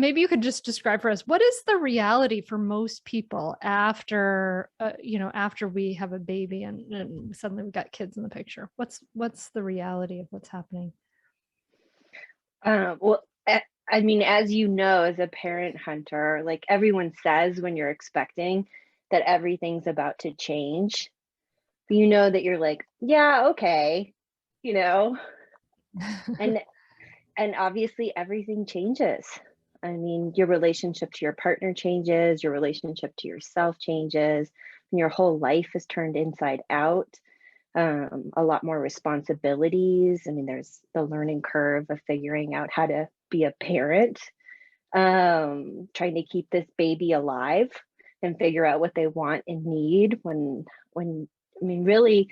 maybe you could just describe for us, what is the reality for most people after, after we have a baby and suddenly we've got kids in the picture? What's the reality of what's happening? Well, I mean, as you know, as a parent hunter, like everyone says when you're expecting that everything's about to change, but you know that you're like, yeah, okay, you know, and and obviously everything changes. I mean, your relationship to your partner changes, your relationship to yourself changes, and your whole life is turned inside out. A lot more responsibilities. I mean, there's the learning curve of figuring out how to be a parent, trying to keep this baby alive and figure out what they want and need when I mean, really,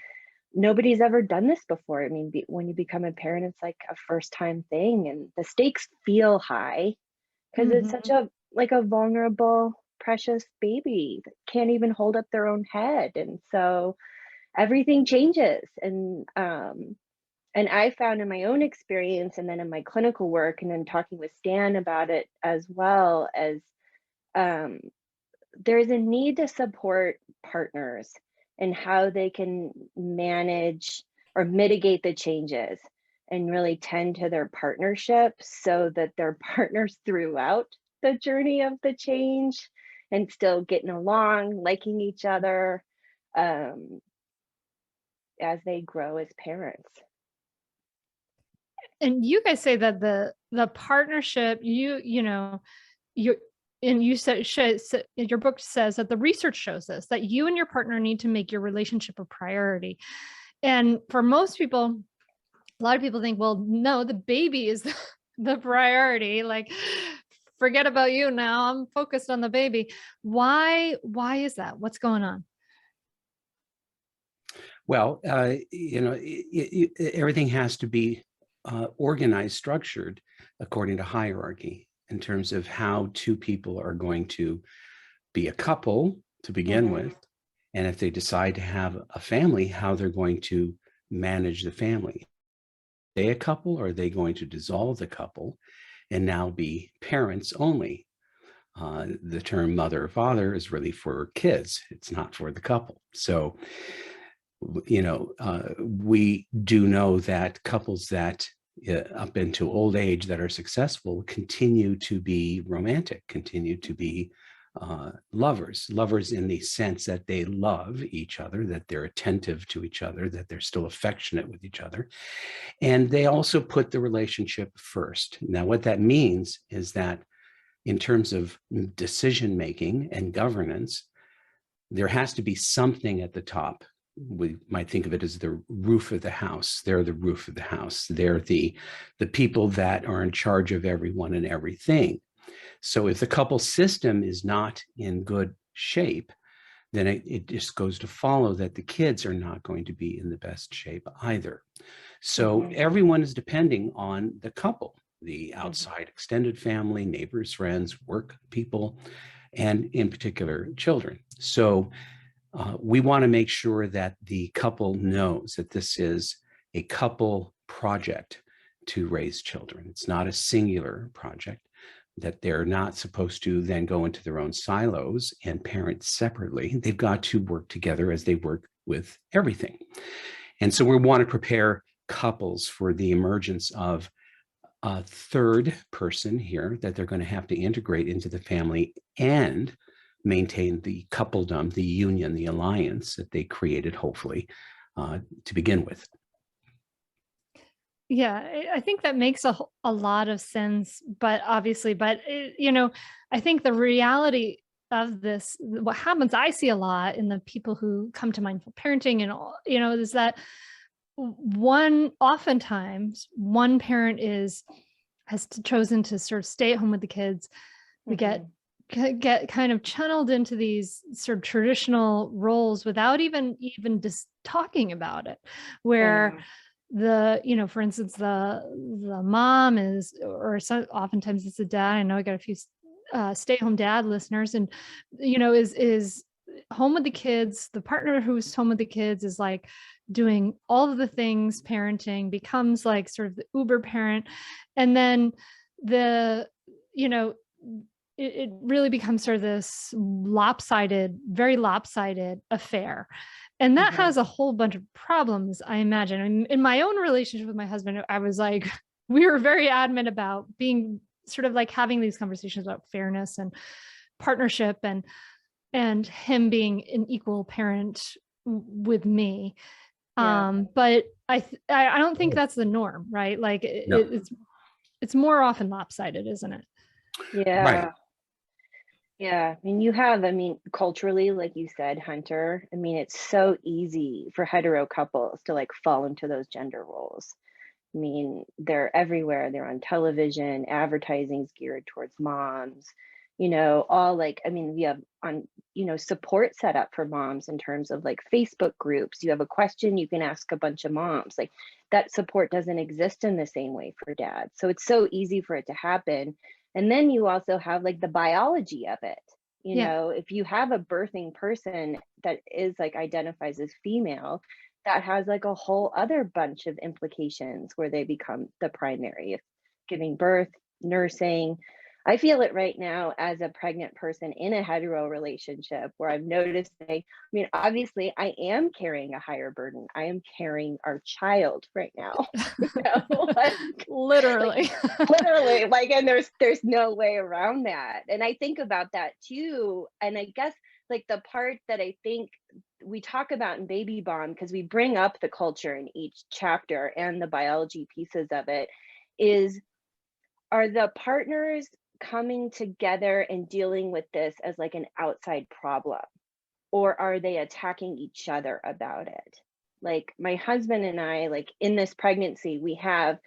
nobody's ever done this before. I mean, when you become a parent, it's like a first time thing, and the stakes feel high because it's such Hmm. a like a vulnerable, precious baby that can't even hold up their own head, and so everything changes. And I found in my own experience and then in my clinical work and then talking with Stan about it as well as um, there's a need to support partners and how they can manage or mitigate the changes and really tend to their partnership so that they're partners throughout the journey of the change and still getting along, liking each other, um, as they grow as parents. And you guys say that the partnership, you and you said your book says that the research shows this, that you and your partner need to make your relationship a priority. And for most people, a lot of people think, well, no, the baby is the priority. Like, forget about you now. I'm focused on the baby. Why is that? What's going on? Well, everything has to be organized, structured according to hierarchy in terms of how two people are going to be a couple to begin Mhm. with. And if they decide to have a family, how they're going to manage the family. Are they a couple, or are they going to dissolve the couple and now be parents only? The term mother or father is really for kids. It's not for the couple. So we do know that couples that up into old age that are successful continue to be romantic, continue to be lovers in the sense that they love each other, that they're attentive to each other, that they're still affectionate with each other. And they also put the relationship first. Now, what that means is that in terms of decision making and governance, there has to be something at the top. We might think of it as the roof of the house. They're the roof of the house. They're the people that are in charge of everyone and everything. So if the couple system is not in good shape, then it just goes to follow that the kids are not going to be in the best shape either. So Mhm. everyone is depending on the couple, the Mhm. outside extended family, neighbors, friends, work people, and in particular, children. So we want to make sure that the couple knows that this is a couple project to raise children. It's not a singular project, that they're not supposed to then go into their own silos and parent separately. They've got to work together as they work with everything. And so we want to prepare couples for the emergence of a third person here that they're going to have to integrate into the family and maintain the coupledom, the union, the alliance that they created, hopefully, to begin with. Yeah, I think that makes a lot of sense, but obviously, I think the reality of this, what happens, I see a lot in the people who come to mindful parenting and all, is that oftentimes one parent chosen to sort of stay at home with the kids. We Mhm. get kind of channeled into these sort of traditional roles without even just talking about it, I where know. for instance, the mom is, or so oftentimes it's the dad. I know I got a few stay-at-home dad listeners, and is home with the kids. The partner who's home with the kids is like doing all of the things parenting, becomes like sort of the uber parent. And then the you know it really becomes sort of this very lopsided affair. And that has a whole bunch of problems, I imagine. And in my own relationship with my husband, I was like, we were very adamant about being sort of like having these conversations about fairness and partnership, and him being an equal parent with me. Yeah. But I don't think that's the norm, right? Like No. it's more often lopsided, isn't it? Yeah. Right. Yeah. I mean, culturally, like you said, Hunter, I mean, it's so easy for hetero couples to like fall into those gender roles. I mean, they're everywhere. They're on television, advertising's geared towards moms, all like, I mean, we have support set up for moms in terms of like Facebook groups. You have a question, you can ask a bunch of moms. Like that support doesn't exist in the same way for dads. So it's so easy for it to happen. And then you also have like the biology of it. Yeah. If you have a birthing person that is like identifies as female, that has like a whole other bunch of implications where they become the primary of giving birth, nursing. I feel it right now as a pregnant person in a hetero relationship where I'm noticing, I mean, obviously I am carrying a higher burden. I am carrying our child right now. Literally. Literally, like, and there's no way around that. And I think about that too. And I guess like the part that I think we talk about in Baby Bomb, because we bring up the culture in each chapter and the biology pieces of it, are the partners coming together and dealing with this as like an outside problem, or are they attacking each other about it? Like my husband and I, like in this pregnancy, I've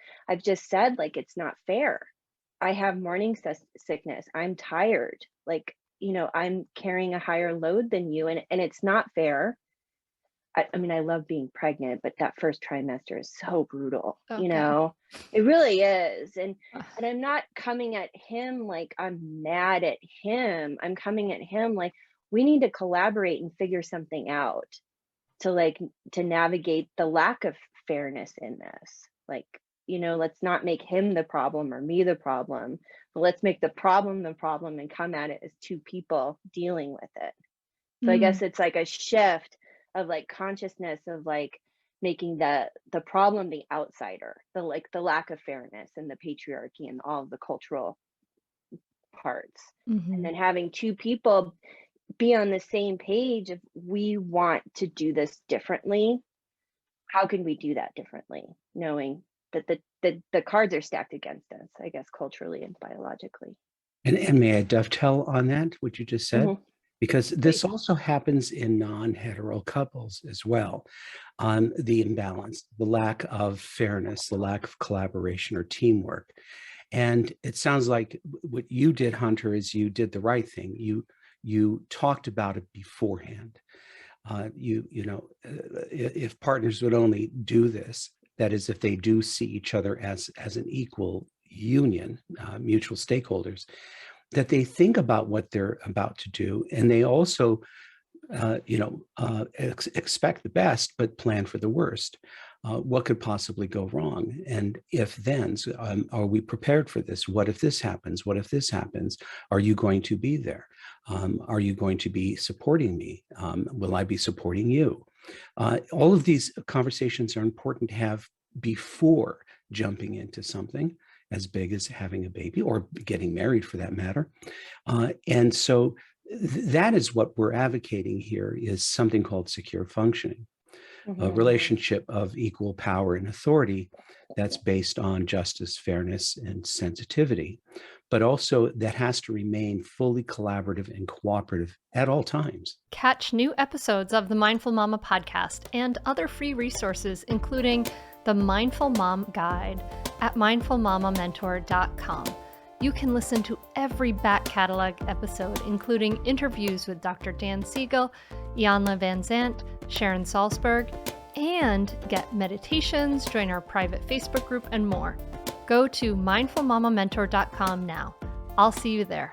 just said, like, it's not fair. I have morning sickness. I'm tired. Like, I'm carrying a higher load than you, and it's not fair. I mean, I love being pregnant, but that first trimester is so brutal, Okay. it really is. And I'm not coming at him like I'm mad at him. I'm coming at him like we need to collaborate and figure something out to navigate the lack of fairness in this. Like, let's not make him the problem or me the problem, but let's make the problem and come at it as two people dealing with it. So I guess it's like a shift of like consciousness of like making the problem the outsider, the lack of fairness and the patriarchy and all of the cultural parts. And then having two people be on the same page if we want to do this differently. How can we do that differently, knowing that the cards are stacked against us, I guess, culturally and biologically. And may I dovetail on that, what you just said? Mhm. Because this also happens in non-hetero couples as well. The imbalance, the lack of fairness, the lack of collaboration or teamwork. And it sounds like what you did, Hunter, is you did the right thing. You talked about it beforehand. If partners would only do this, that is, if they do see each other as an equal union, mutual stakeholders, that they think about what they're about to do, and they also, expect the best but plan for the worst. What could possibly go wrong? And if then, are we prepared for this? What if this happens? What if this happens? Are you going to be there? Are you going to be supporting me? Will I be supporting you? All of these conversations are important to have before jumping into something as big as having a baby or getting married, for that matter. And so that is what we're advocating here, is something called secure functioning, a relationship of equal power and authority that's based on justice, fairness, and sensitivity, but also that has to remain fully collaborative and cooperative at all times. Catch new episodes of the Mindful Mama podcast and other free resources, including the Mindful Mom Guide at mindfulmamamentor.com. You can listen to every back catalog episode, including interviews with Dr. Dan Siegel, Ianla Van Zant, Sharon Salzberg, and get meditations, join our private Facebook group, and more. Go to mindfulmamamentor.com now. I'll see you there.